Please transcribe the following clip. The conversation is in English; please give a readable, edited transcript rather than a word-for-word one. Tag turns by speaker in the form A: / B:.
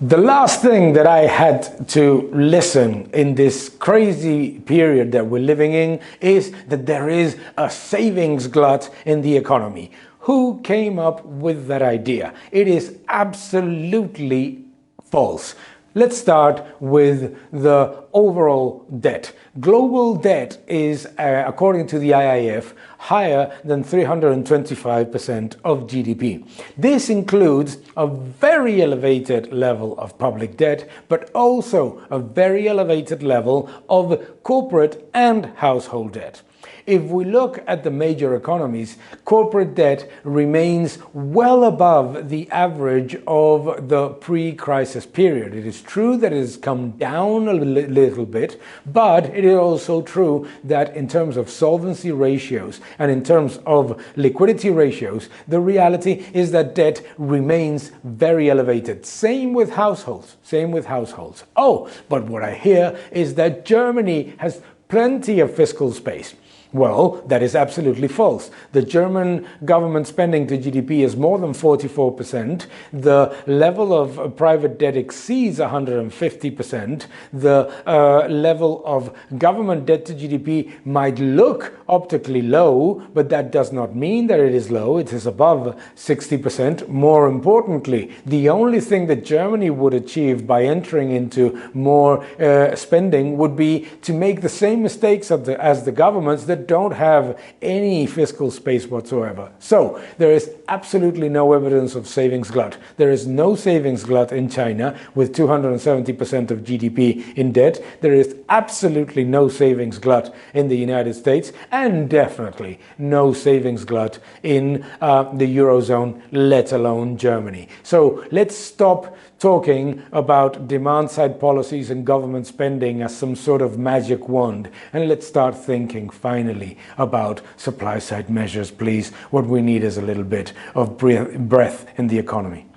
A: The last thing that I had to listen in this crazy period that we're living in is that there is a savings glut in the economy. Who came up with that idea? It is absolutely false. Let's start with the overall debt. Global debt is, according to the IIF, higher than 325% of GDP. This includes a very elevated level of public debt, but also a very elevated level of corporate and household debt. If we look at the major economies, corporate debt remains well above the average of the pre-crisis period. It is true that it has come down a little bit, but it is also true that in terms of solvency ratios and in terms of liquidity ratios, the reality is that debt remains very elevated. Same with households. Oh, but what I hear is that Germany has plenty of fiscal space. Well, that is absolutely false. The German government spending to GDP is more than 44%. The level of private debt exceeds 150%. The level of government debt to GDP might look optically low, but that does not mean that it is low. It is above 60%. More importantly, the only thing that Germany would achieve by entering into more spending would be to make the same mistakes as the governments that don't have any fiscal space whatsoever. So there is absolutely no evidence of savings glut. There is no savings glut in China with 270% of GDP in debt. There is absolutely no savings glut in the United States, and definitely no savings glut in the Eurozone, let alone Germany. So let's stop talking about demand-side policies and government spending as some sort of magic wand, and let's start thinking finally about supply-side measures, please. What we need is a little bit of breath in the economy.